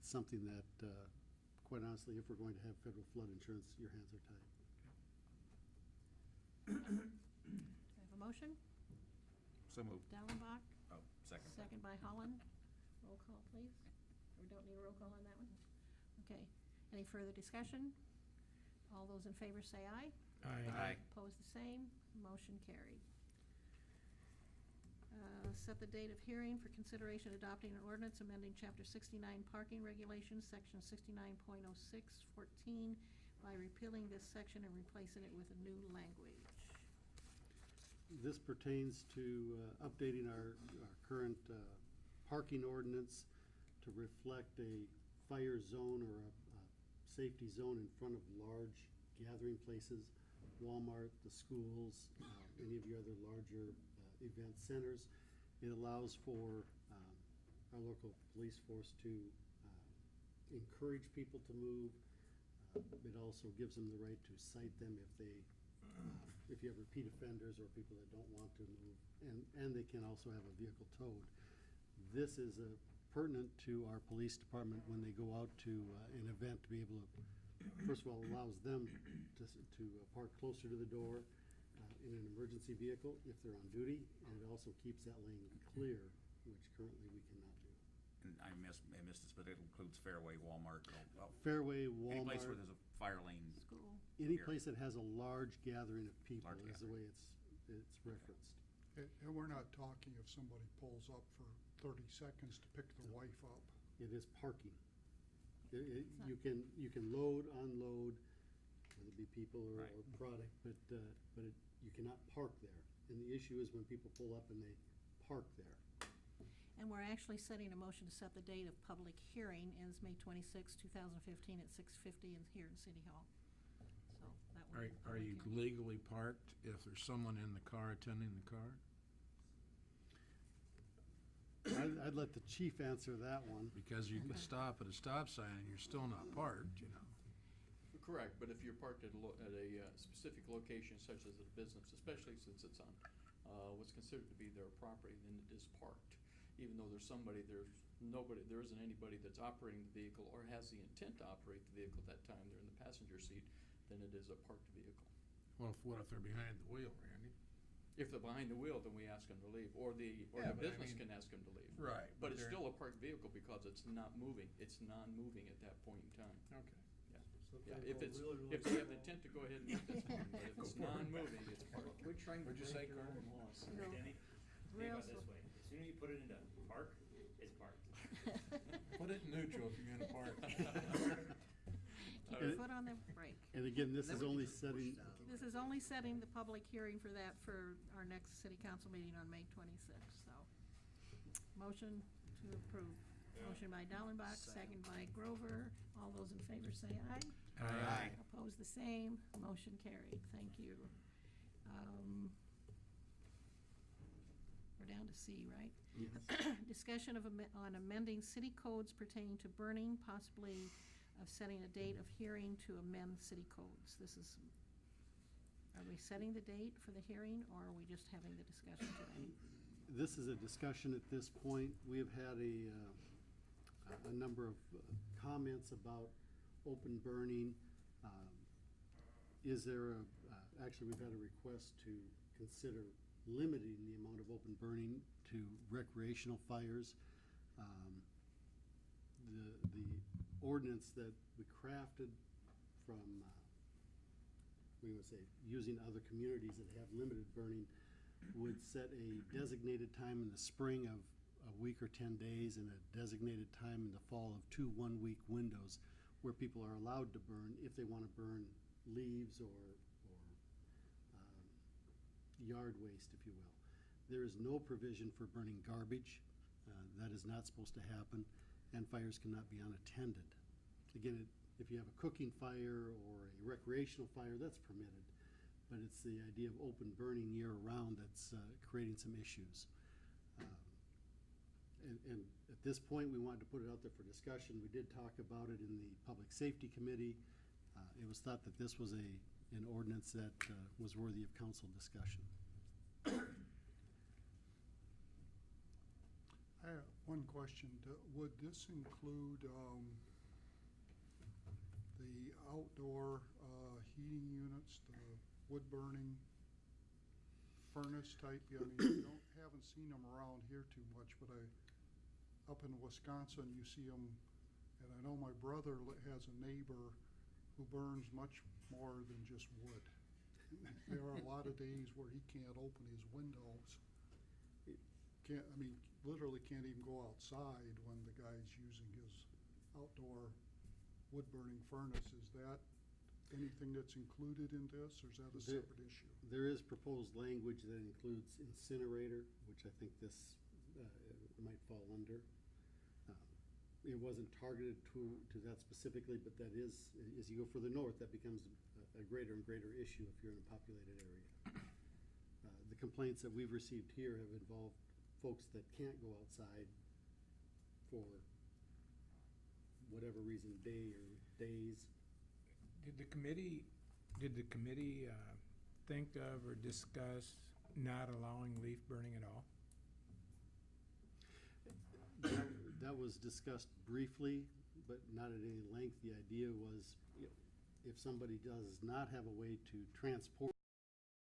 it's something that, quite honestly, if we're going to have federal flood insurance, your hands are tied. I have a motion. So moved. Dallenbach, Oh, second. second by Holland. Roll call, please. Or we don't need a roll call on that one? Okay. Any further discussion? All those in favor say aye. Aye. Opposed, the same. Motion carried. Set the date of hearing for consideration adopting an ordinance amending Chapter 69 parking regulations, Section 69.0614, by repealing this section and replacing it with a new language. This pertains to updating our current parking ordinance to reflect a fire zone or a safety zone in front of large gathering places, Walmart, the schools, any of your other larger event centers. It allows for our local police force to encourage people to move. It also gives them the right to cite them if you have repeat offenders or people that don't want to move, and they can also have a vehicle towed. This is pertinent to our police department when they go out to an event, to be able to, first of all, allows them to park closer to the door in an emergency vehicle if they're on duty, and it also keeps that lane clear, which currently we cannot do. And I missed this, but it includes Fairway, Walmart. Fairway, Walmart. Any place where there's a fire lane. School. Any Here. place that has a large gathering of people Large is the gathering. way it's referenced. And we're not talking if somebody pulls up for 30 seconds to pick the wife up. It is parking. not- You can load, unload, whether it be people or Right. product, but you cannot park there. And the issue is when people pull up and they park there. And we're actually setting a motion to set the date of public hearing is May 26, 2015 at 6:50 here in City Hall. So that will be the Are public you hearing. legally parked if there's someone in the car attending the car? I'd let the chief answer that one. Because you can stop at a stop sign and you're still not parked, you know. Correct, but if you're parked at a specific location such as a business, especially since it's on what's considered to be their property, then it is parked. Even though there isn't anybody that's operating the vehicle or has the intent to operate the vehicle at that time, they're in the passenger seat, then it is a parked vehicle. Well, what if they're behind the wheel, Randy? If they're behind the wheel, then we ask them to leave, or the Yeah, but I business mean- can ask them to leave. Right, But but it's they're- still a parked vehicle because it's not moving. It's non-moving at that point in time. Okay. Yeah. So Yeah, they if go it's, really, really if they have the slow. intent to go ahead and move, that's fine, but if it's non-moving, it's parked. We're trying to What'd you break say, your Carl? own laws. No. Denny, think Real about it slow. this way. As soon as you put it into park, it's parked. Put it in neutral if you're gonna park. Keep your foot on the brake. And again, this Then is we only just push setting, down. This is only setting the public hearing for that for our next city council meeting on May 26th, so. Motion to approve. Motion by Dallenbach, second by Grover. All those in favor say aye. Aye. Opposed, the same. Motion carried. Thank you. We're down to C, right? Discussion on amending city codes pertaining to burning, possibly of setting a date of hearing to amend city codes. This is, are we setting the date for the hearing, or are we just having the discussion today? this is a discussion at this point. We have had a number of comments about open burning. Is there actually, we've had a request to consider limiting the amount of open burning to recreational fires. The ordinance that we crafted from, we would say, using other communities that have limited burning, would set a designated time in the spring of a week or 10 days and a designated time in the fall of 2 one-week windows where people are allowed to burn if they want to burn leaves or yard waste, if you will. There is no provision for burning garbage. That is not supposed to happen, and fires cannot be unattended. Again, if you have a cooking fire or a recreational fire, that's permitted, but it's the idea of open burning year-round that's creating some issues. And at this point, we wanted to put it out there for discussion. We did talk about it in the Public Safety Committee. It was thought that this was an ordinance that was worthy of council discussion. I have one question. Would this include the outdoor heating units, the wood burning furnace type? I mean, haven't seen them around here too much, but up in Wisconsin, you see them, and I know my brother has a neighbor who burns much more than just wood. There are a lot of days where he can't open his windows. Literally can't even go outside when the guy's using his outdoor wood-burning furnace. Is that anything that's included in this, or is that a separate issue? There is proposed language that includes incinerator, which I think this might fall under. It wasn't targeted to that specifically, but that is, as you go further north, that becomes a greater and greater issue if you're in a populated area. The complaints that we've received here have involved folks that can't go outside for whatever reason, day or days. Did the committee think of or discuss not allowing leaf burning at all? That was discussed briefly, but not at any length. The idea was if somebody does not have a way to transport